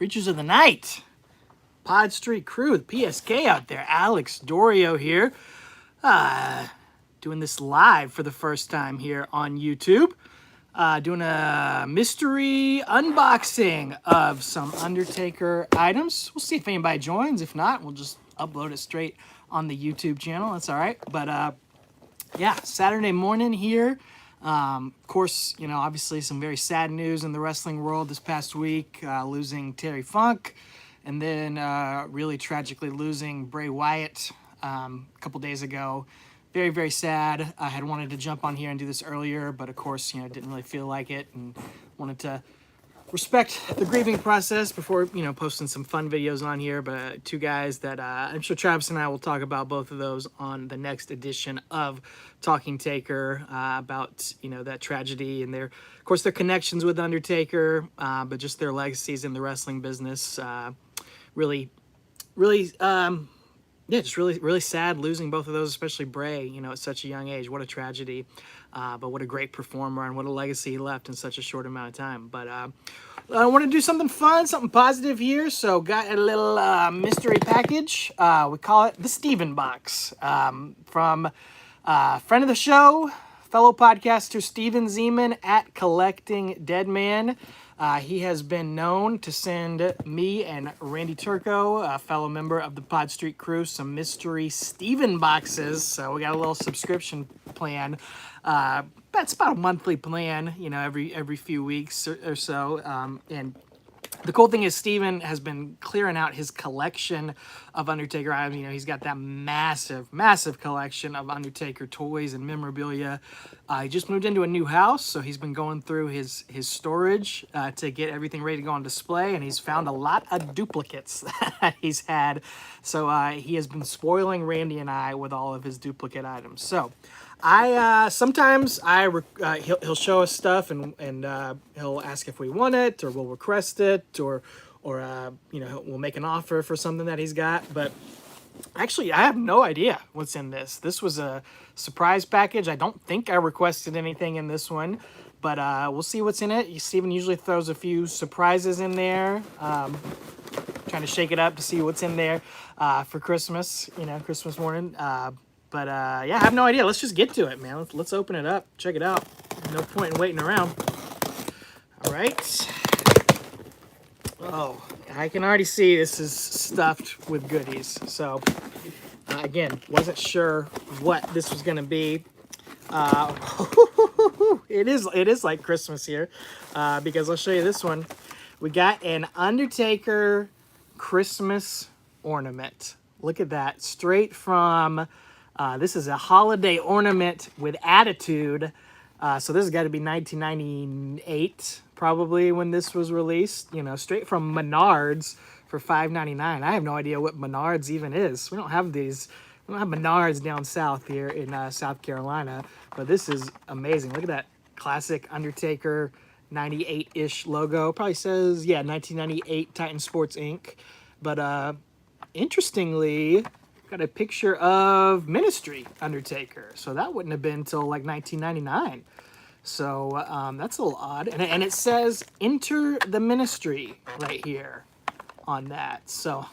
Creatures of the Night, Pod Street Crew, the PSK out there. Alex Dorio here, doing this live for the first time here on YouTube. Doing a mystery unboxing of some Undertaker items. We'll see if anybody joins. If not, we'll just upload it straight on the YouTube channel. That's all right. But yeah, Saturday morning here. Of course, you know, obviously some very sad news in the wrestling world this past week, losing Terry Funk, and then really tragically losing Bray Wyatt a couple days ago. Very, very sad. I had wanted to jump on here and do this earlier, but of course, you know, didn't really feel like it, and wanted to respect the grieving process before, you know, posting some fun videos on here. But two guys that I'm sure Travis and I will talk about both of those on the next edition of Talking Taker, about, you know, that tragedy and of course, their connections with Undertaker, but just their legacies in the wrestling business. Really, yeah, just really sad losing both of those, especially Bray, you know, at such a young age. What a tragedy, but what a great performer and what a legacy he left in such a short amount of time. But I want to do something fun, something positive here, so got a little mystery package. We call it the Steven Box, from friend of the show, fellow podcaster Steven Zeman at Collecting Dead Man. He has been known to send me and Randy Turco, a fellow member of the Pod Street Crew, some mystery Steven boxes. So we got a little subscription plan. That's about a monthly plan, you know, every few weeks or so. And the cool thing is Steven has been clearing out his collection of Undertaker items. You know, he's got that massive collection of Undertaker toys and memorabilia. He just moved into a new house, so he's been going through his storage to get everything ready to go on display, and he's found a lot of duplicates that he's had. So he has been spoiling Randy and I with all of his duplicate items. So sometimes he'll show us stuff and he'll ask if we want it, or we'll request it, or you know, we'll make an offer for something that he's got. But actually, I have no idea what's in this. This was a surprise package. I don't think I requested anything in this one, but we'll see what's in it. Steven usually throws a few surprises in there. Trying to shake it up to see what's in there for Christmas, you know, Christmas morning. But yeah, I have no idea. Let's just get to it, man. Let's open it up. Check it out. No point in waiting around. All right. Oh, I can already see this is stuffed with goodies. So, again, wasn't sure what this was going to be. It is like Christmas here, because I'll show you this one. We got an Undertaker Christmas ornament. Look at that. Straight from... this is a holiday ornament with attitude. So this has got to be 1998, probably, when this was released. You know, straight from Menards for $5.99. I have no idea what Menards even is. We don't have these. We don't have Menards down south here in South Carolina. But this is amazing. Look at that classic Undertaker 98-ish logo. Probably says, yeah, 1998 Titan Sports Inc. But interestingly... got a picture of Ministry Undertaker. So that wouldn't have been until like 1999. So that's a little odd. And it says Enter the Ministry right here on that. So,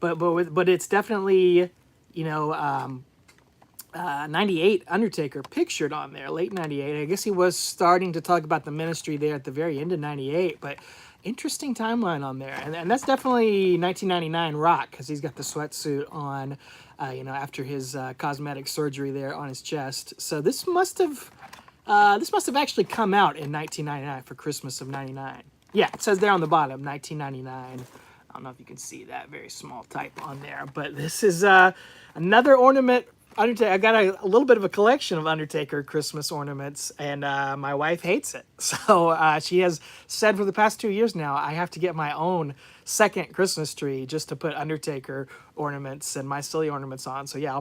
But it's definitely, you know, 98 Undertaker pictured on there, late 98. I guess he was starting to talk about the Ministry there at the very end of 98, but interesting timeline on there. And that's definitely 1999 Rock, because he's got the sweatsuit on, you know, after his cosmetic surgery there on his chest. So this must have actually come out in 1999 for Christmas of 99. Yeah, it says there on the bottom, 1999. I don't know if you can see that, very small type on there. But this is another ornament. Undertaker. I got a little bit of a collection of Undertaker Christmas ornaments, and my wife hates it. So she has said for the past 2 years now, I have to get my own second Christmas tree just to put Undertaker ornaments and my silly ornaments on. So yeah,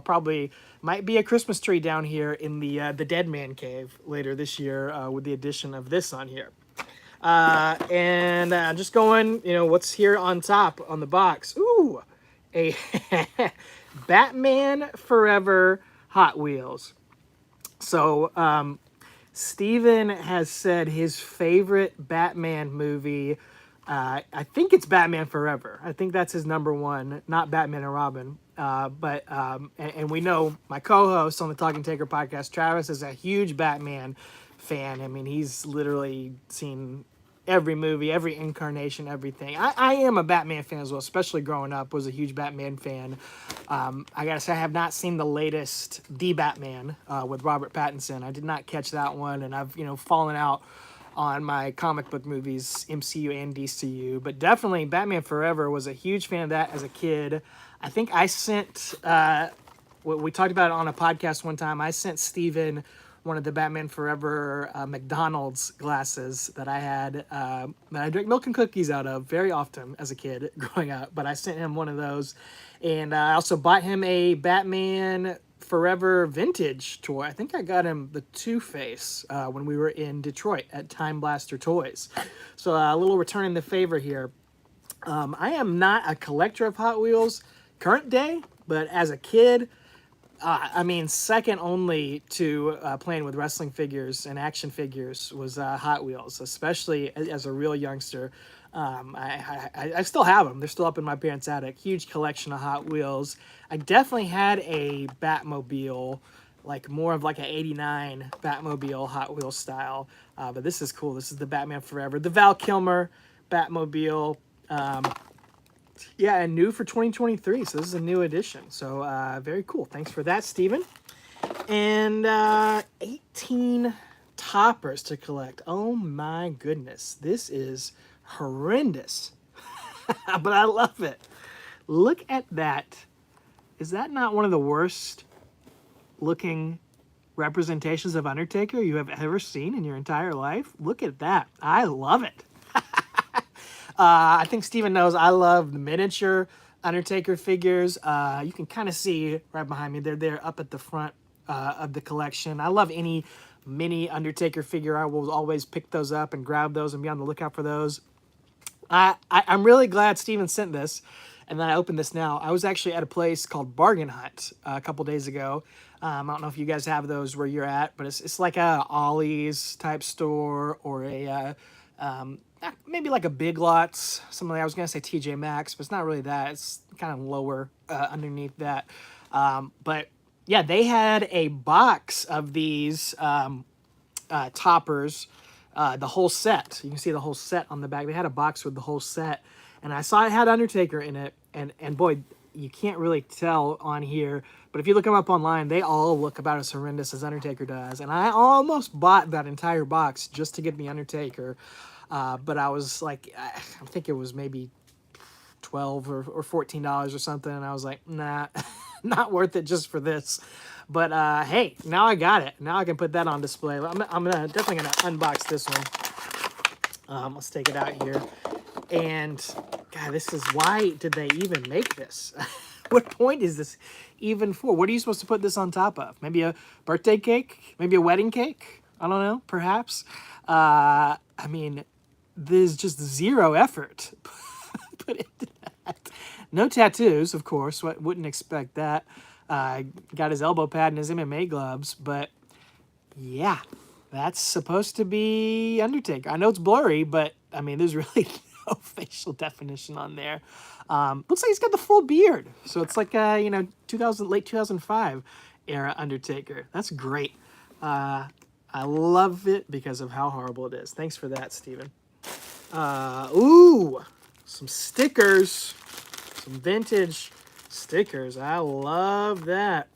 might be a Christmas tree down here in the Dead Man Cave later this year with the addition of this on here. And just going, you know, what's here on top on the box? Ooh, a Batman Forever Hot Wheels. So Steven has said his favorite Batman movie I think it's Batman Forever. I think that's his number one, not Batman and Robin. And we know my co-host on the Talking Taker podcast, Travis, is a huge Batman fan. I mean, he's literally seen every movie, every incarnation, everything. I am a Batman fan as well, especially growing up, was a huge Batman fan. I gotta say, I have not seen the latest The Batman with Robert Pattinson. I did not catch that one, and I've, fallen out on my comic book movies, MCU and DCU. But definitely Batman Forever, was a huge fan of that as a kid. I think I sent, we talked about it on a podcast one time, I sent Steven one of the Batman Forever McDonald's glasses that I had, that I drank milk and cookies out of very often as a kid growing up. But I sent him one of those. And I also bought him a Batman Forever vintage toy. I think I got him the Two-Face when we were in Detroit at Time Blaster Toys. So a little returning the favor here. I am not a collector of Hot Wheels current day, but as a kid, second only to playing with wrestling figures and action figures was Hot Wheels, especially as a real youngster. I still have them. They're still up in my parents' attic. Huge collection of Hot Wheels. I definitely had a Batmobile, like more of like an 89 Batmobile Hot Wheels style. But this is cool. This is the Batman Forever. The Val Kilmer Batmobile. And new for 2023. So this is a new edition. So very cool. Thanks for that, Steven. And 18 toppers to collect. Oh my goodness. This is horrendous. But I love it. Look at that. Is that not one of the worst looking representations of Undertaker you have ever seen in your entire life? Look at that. I love it. I think Steven knows I love the miniature Undertaker figures. You can kind of see right behind me. They're there up at the front of the collection. I love any mini Undertaker figure. I will always pick those up and grab those and be on the lookout for those. I'm really glad Steven sent this, and then I opened this now. I was actually at a place called Bargain Hunt a couple days ago. I don't know if you guys have those where you're at, but it's like a Ollie's type store or a maybe like a Big Lots. Something I was gonna say TJ Maxx, but it's not really that. It's kind of lower underneath that. But yeah, they had a box of these toppers. The whole set. You can see the whole set on the back. They had a box with the whole set. And I saw it had Undertaker in it. And boy, you can't really tell on here. But if you look them up online, they all look about as horrendous as Undertaker does. And I almost bought that entire box just to get the Undertaker. But I was like, I think it was maybe $12 or $14 or something. And I was like, nah, not worth it just for this. But hey, now I got it. Now I can put that on display. I'm definitely gonna unbox this one. Let's take it out here. And God, this is, why did they even make this? What point is this even for? What are you supposed to put this on top of? Maybe a birthday cake? Maybe a wedding cake? I don't know. Perhaps. There's just zero effort put into that. No tattoos, of course. Wouldn't expect that. Got his elbow pad and his MMA gloves, but yeah, that's supposed to be Undertaker. I know it's blurry, but there's really no facial definition on there. Looks like he's got the full beard, so it's like late 2005 era Undertaker. That's great. I love it because of how horrible it is. Thanks for that, Steven. Some stickers, some vintage stickers. I love that.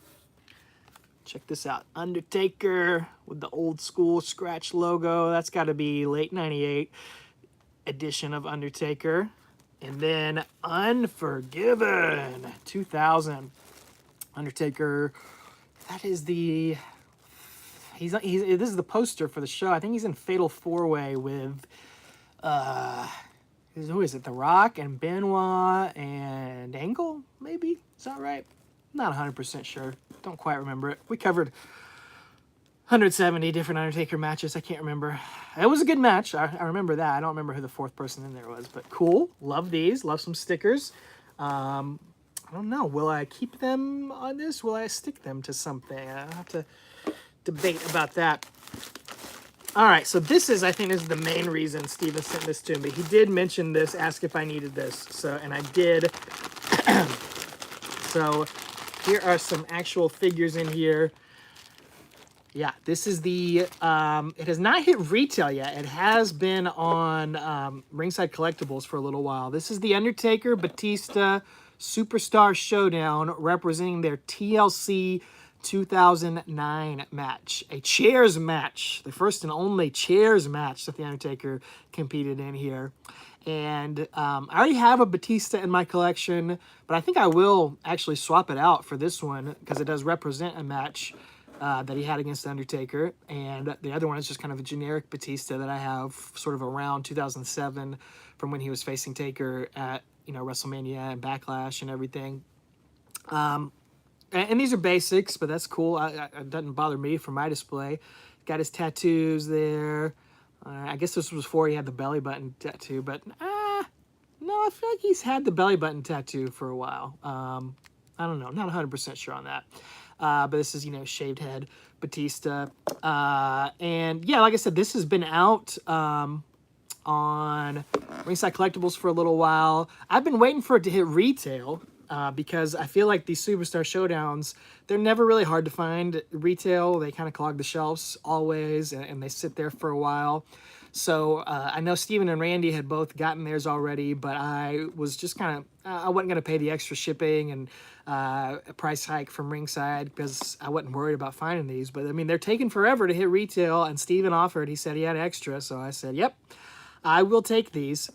Check this out. Undertaker with the old school scratch logo. That's got to be late 98 edition of Undertaker. And then Unforgiven 2000 Undertaker. That is the this is the poster for the show. I think he's in Fatal 4-Way with who is it? The Rock and Benoit and Angle, maybe? Is that right? Not 100% sure. Don't quite remember it. We covered 170 different Undertaker matches. I can't remember. It was a good match. I remember that. I don't remember who the fourth person in there was, but cool. Love these. Love some stickers. I don't know. Will I keep them on this? Will I stick them to something? I'll have to debate about that. All right, so this is, I think this is the main reason Steven sent this to me. He did mention this, ask if I needed this, so, and I did. So here are some actual figures in here. Yeah, this is the, it has not hit retail yet. It has been on Ringside Collectibles for a little while. This is the Undertaker Batista Superstar Showdown representing their TLC 2009 match. A chairs match. The first and only chairs match that the Undertaker competed in here. And I already have a Batista in my collection, but I think I will actually swap it out for this one because it does represent a match that he had against the Undertaker. And the other one is just kind of a generic Batista that I have sort of around 2007 from when he was facing Taker at, you know, WrestleMania and Backlash and everything. And these are basics, but that's cool. It doesn't bother me for my display. Got his tattoos there. I guess this was before he had the belly button tattoo, but no, I feel like he's had the belly button tattoo for a while. I don't know, not 100% sure on that. But this is, you know, shaved head Batista. And yeah, like I said, this has been out on Ringside Collectibles for a little while. I've been waiting for it to hit retail because I feel like these Superstar Showdowns, they're never really hard to find retail. They kind of clog the shelves always, and they sit there for a while. So I know Steven and Randy had both gotten theirs already, but I was just kind of, I wasn't going to pay the extra shipping and a price hike from Ringside because I wasn't worried about finding these. But I mean, they're taking forever to hit retail, and Steven offered, he said he had extra. So I said, yep, I will take these.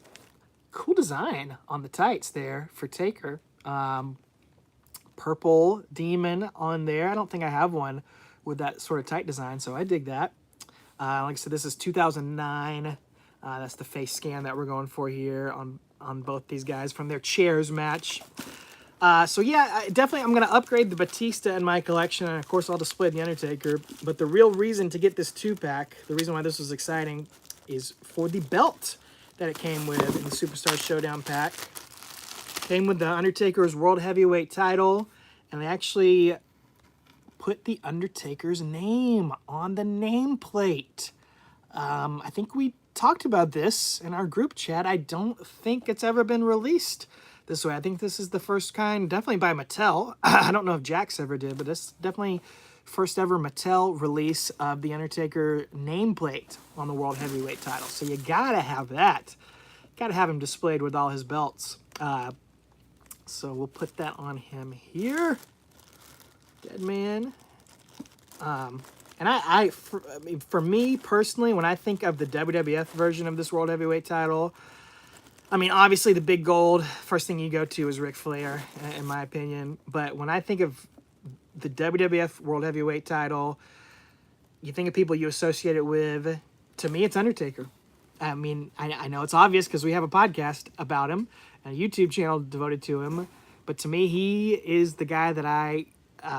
Cool design on the tights there for Taker. Purple demon on there. I don't think I have one with that sort of tight design, so I dig that. Like I said, this is 2009. That's the face scan that we're going for here on both these guys from their chairs match. So yeah, definitely I'm going to upgrade the Batista in my collection, and of course I'll display the Undertaker. But the real reason to get this 2-pack, the reason why this was exciting, is for the belt that it came with in the Superstar Showdown pack. Came with the Undertaker's World Heavyweight title, and they actually put the Undertaker's name on the nameplate. I think we talked about this in our group chat. I don't think it's ever been released this way. I think this is the first kind, definitely by Mattel. I don't know if Jakks ever did, but this is definitely first ever Mattel release of the Undertaker nameplate on the World Heavyweight title. So you gotta have that. Gotta have him displayed with all his belts. So we'll put that on him here. Dead man. And I mean, for me personally, when I think of the WWF version of this World Heavyweight title, I mean, obviously the big gold, first thing you go to is Ric Flair, in my opinion. But when I think of the WWF World Heavyweight title, you think of people you associate it with. To me, it's Undertaker. I mean, I know it's obvious because we have a podcast about him, a YouTube channel devoted to him. But to me, he is the guy that I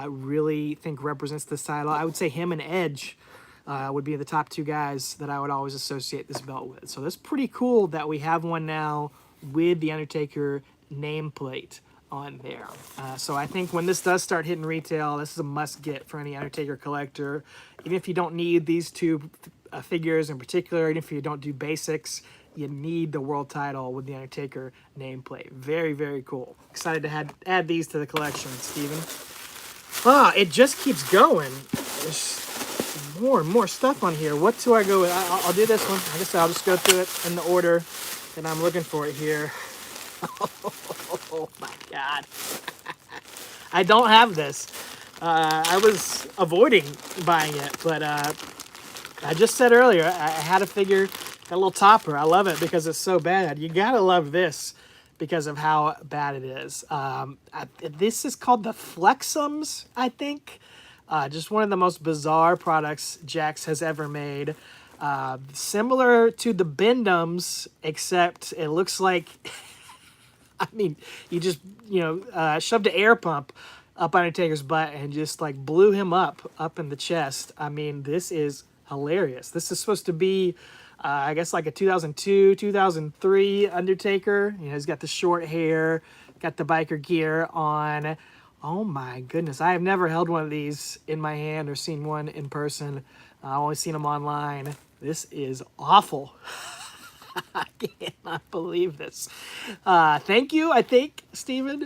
really think represents this title. I would say him and Edge would be the top two guys that I would always associate this belt with. So that's pretty cool that we have one now with the Undertaker nameplate on there. So I think when this does start hitting retail, this is a must-get for any Undertaker collector. Even if you don't need these two figures in particular, even if you don't do basics, you need the world title with the Undertaker nameplate. Very, very cool. Excited to add these to the collection, Steven. It just keeps going. There's more and more stuff on here. What do I go with? I'll do this one. I guess I'll just go through it in the order that I'm looking for it here. Oh my God. I don't have this. I was avoiding buying it, but I just said earlier, I had a figure, got a little topper. I love it because it's so bad. You gotta love this because of how bad it is. This is called the Flexums, I think. Just one of the most bizarre products Jakks has ever made. Similar to the Bendums, except it looks like, I mean, you just, shoved an air pump up Undertaker's butt and just like blew him up in the chest. I mean, this is hilarious. This is supposed to be, I guess, like a 2002, 2003 Undertaker. He's got the short hair, got the biker gear on. Oh my goodness. I have never held one of these in my hand or seen one in person. I've only seen them online. This is awful. I cannot believe this. Thank you, I think, Steven.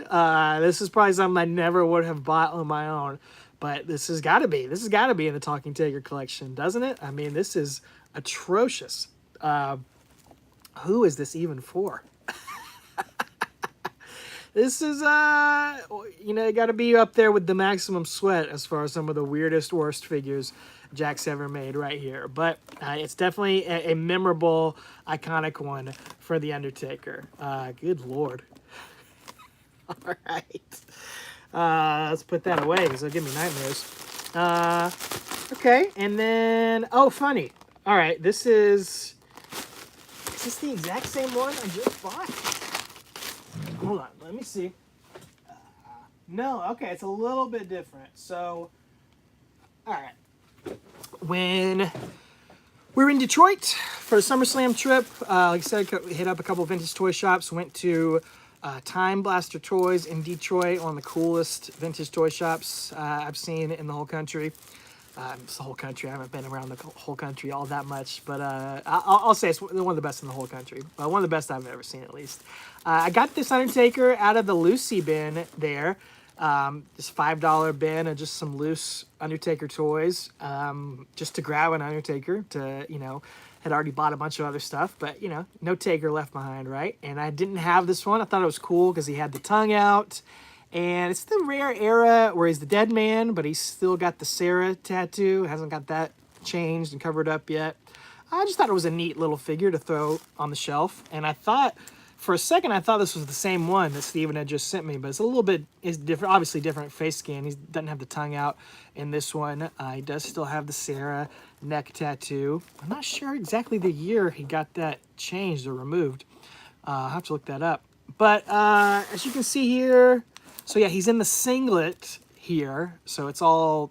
This is probably something I never would have bought on my own. But this has got to be. This has got to be in the Talking Taker collection, doesn't it? I mean, this is atrocious. Who is this even for? This is, got to be up there with the Maximum Sweat as far as some of the weirdest, worst figures Jack's ever made right here. But it's definitely a memorable, iconic one for The Undertaker. Good Lord. All right. Let's put that away because it'll give me nightmares. Okay, and then, oh, funny. All right, is this the exact same one I just bought? Hold on, let me see. No, okay, it's a little bit different. So, all right. When we were in Detroit for the SummerSlam trip, like I said, hit up a couple vintage toy shops, went to Time Blaster Toys in Detroit, one of the coolest vintage toy shops I've seen in the whole country. It's the whole country. I haven't been around the whole country all that much, but I'll say it's one of the best in the whole country. One of the best I've ever seen, at least. I got this Undertaker out of the Lucy bin there. This $5 bin of just some loose Undertaker toys, just to grab an Undertaker to, had already bought a bunch of other stuff, but, no Taker left behind, right? And I didn't have this one. I thought it was cool because he had the tongue out. And it's the rare era where he's the dead man, but he's still got the Sarah tattoo. Hasn't got that changed and covered up yet. I just thought it was a neat little figure to throw on the shelf. And I thought, for a second, I thought this was the same one that Steven had just sent me, but it's a little bit, it's different, obviously different face scan. He doesn't have the tongue out in this one. He does still have the Sarah neck tattoo. I'm not sure exactly the year he got that changed or removed. I'll have to look that up. But as you can see here, so yeah, he's in the singlet here. So it's all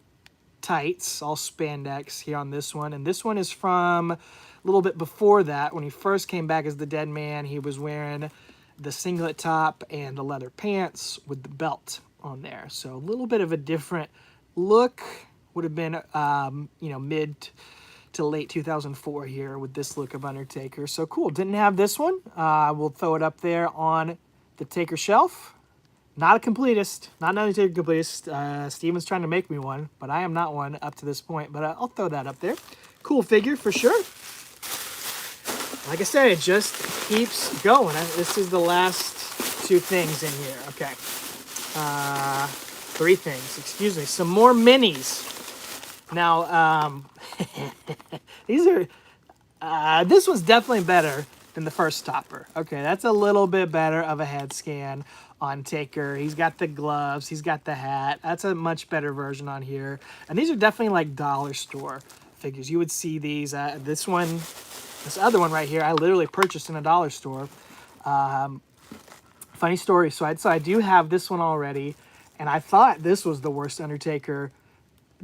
tights, all spandex here on this one. And this one is from a little bit before that. When he first came back as the dead man, he was wearing the singlet top and the leather pants with the belt on there. So a little bit of a different look. Would have been, mid to late 2004 here with this look of Undertaker. So cool. Didn't have this one. We'll throw it up there on the Taker shelf. Not a completist, not an Undertaker completist. Steven's trying to make me one, but I am not one up to this point. But I'll throw that up there. Cool figure for sure. Like I said, it just keeps going. This is the last two things in here. Okay. Three things, excuse me. Some more minis. Now, these are, this one's definitely better than the first topper. Okay, that's a little bit better of a head scan on Taker. He's got the gloves, he's got the hat. That's a much better version on here. And these are definitely like dollar store figures. You would see these, this other one right here, I literally purchased in a dollar store. Funny story, so I do have this one already, and I thought this was the worst Undertaker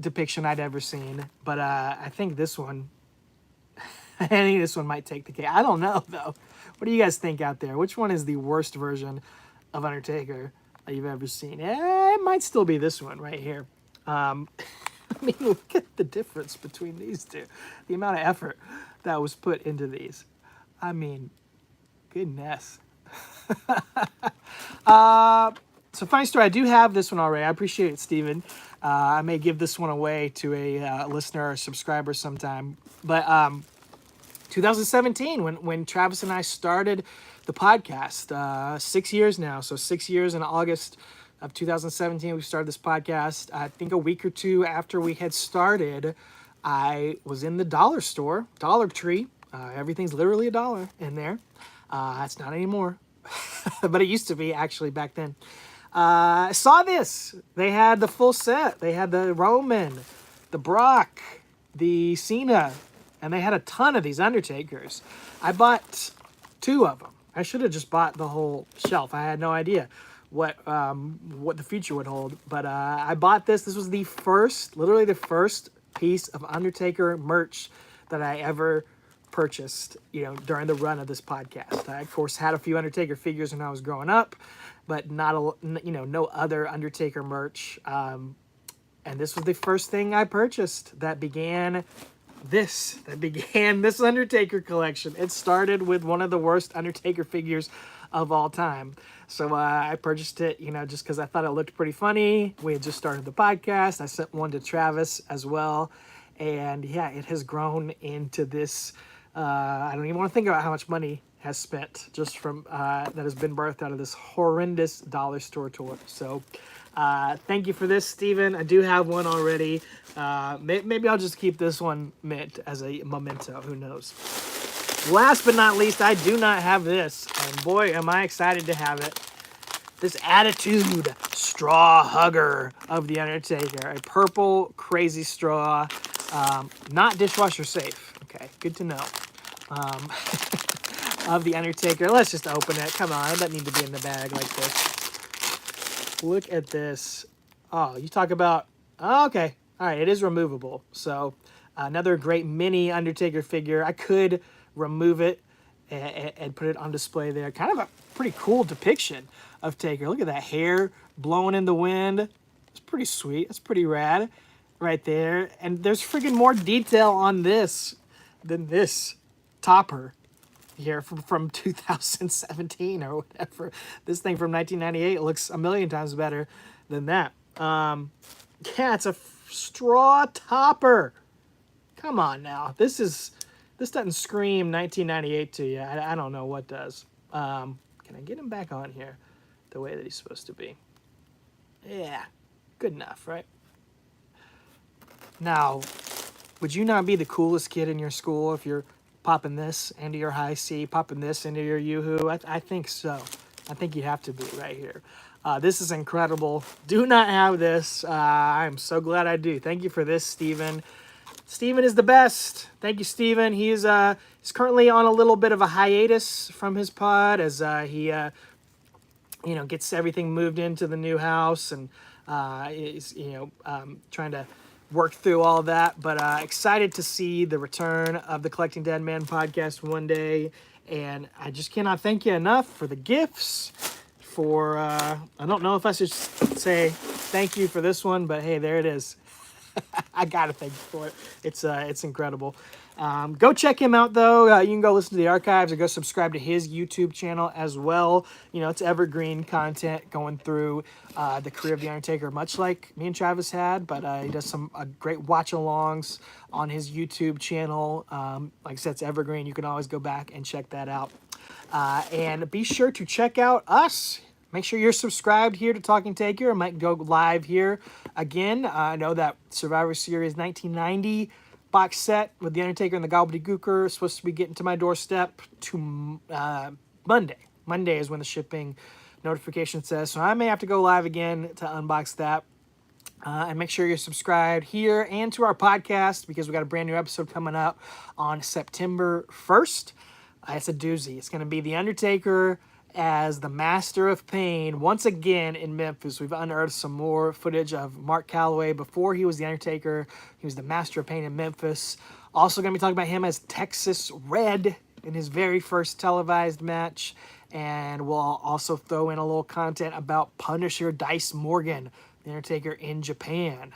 depiction I'd ever seen, but I think this one, might take the cake. I don't know, though. What do you guys think out there? Which one is the worst version of Undertaker that you've ever seen? It might still be this one right here. I mean, look at the difference between these two. The amount of effort that was put into these. I mean, goodness. So funny story, I do have this one already. I appreciate it, Steven. I may give this one away to a listener or subscriber sometime. But 2017, when Travis and I started the podcast, 6 years now. So 6 years in August of 2017, we started this podcast. I think a week or two after we had started, I was in the dollar store, Dollar Tree. Everything's literally $1 in there. It's not anymore, but it used to be actually back then. I saw this. They had the full set. They had the Roman, the Brock, the Cena, and they had a ton of these Undertakers. I bought 2 of them. I should have just bought the whole shelf. I had no idea what the future would hold. But I bought this. This was literally the first piece of Undertaker merch that I ever purchased, during the run of this podcast. I, of course, had a few Undertaker figures when I was growing up, but no other Undertaker merch. And this was the first thing I purchased that began that began this Undertaker collection. It started with one of the worst Undertaker figures of all time. So I purchased it, just because I thought it looked pretty funny. We had just started the podcast. I sent one to Travis as well. And yeah, it has grown into this. I don't even want to think about how much money has spent just from that has been birthed out of this horrendous dollar store toy. So thank you for this, Steven. I do have one already. Maybe I'll just keep this one mint as a memento. Who knows? Last but not least, I do not have this. And boy, am I excited to have it. This Attitude Straw Hugger of The Undertaker. A purple crazy straw. Not dishwasher safe. Okay, good to know. Of The Undertaker. Let's just open it. Come on, it doesn't need to be in the bag like this. Look at this. Oh, you talk about... Oh, okay. All right, it is removable. So, another great mini Undertaker figure. I could remove it and put it on display there. Kind of a pretty cool depiction of Taker. Look at that hair blowing in the wind. It's pretty sweet. It's pretty rad right there. And there's freaking more detail on this than this topper here from 2017 or whatever. This thing from 1998 looks a million times better than that. Yeah, it's a straw topper. Come on now. This doesn't scream 1998 to you. I don't know what does. Can I get him back on here the way that he's supposed to be? Yeah, good enough, right? Now, would you not be the coolest kid in your school if you're popping this into your high C, popping this into your Yoo-Hoo? I think so. I think you have to be right here. This is incredible. Do not have this. I'm so glad I do. Thank you for this, Steven. Steven is the best. Thank you, Steven. He's currently on a little bit of a hiatus from his pod as he gets everything moved into the new house and is trying to work through all that. But excited to see the return of the Collecting Dead Man podcast one day. And I just cannot thank you enough for the gifts. For I don't know if I should say thank you for this one, but hey, there it is. I gotta thank you for it. It's incredible. Go check him out though. You can go listen to the archives or go subscribe to his YouTube channel as well. It's evergreen content going through the career of The Undertaker, much like me and Travis had, but he does some great watch-alongs on his YouTube channel. Like I said, it's evergreen. You can always go back and check that out. And be sure to check out us. Make sure you're subscribed here to Talking Taker. I might go live here again. I know that Survivor Series 1990 box set with The Undertaker and the Gobbledygooker is supposed to be getting to my doorstep to Monday. Monday is when the shipping notification says. So I may have to go live again to unbox that. And make sure you're subscribed here and to our podcast because we got a brand new episode coming up on September 1st. It's a doozy. It's going to be The Undertaker as the Master of Pain once again in Memphis. We've unearthed some more footage of Mark Calloway before he was The Undertaker. He was the Master of Pain in Memphis. Also going to be talking about him as Texas Red in his very first televised match. And we'll also throw in a little content about Punisher Dice Morgan, The Undertaker in Japan.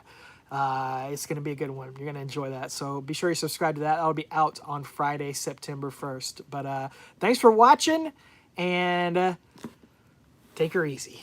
It's going to be a good one. You're going to enjoy that. So be sure you subscribe to that. That'll be out on Friday, September 1st. But thanks for watching, and take her easy.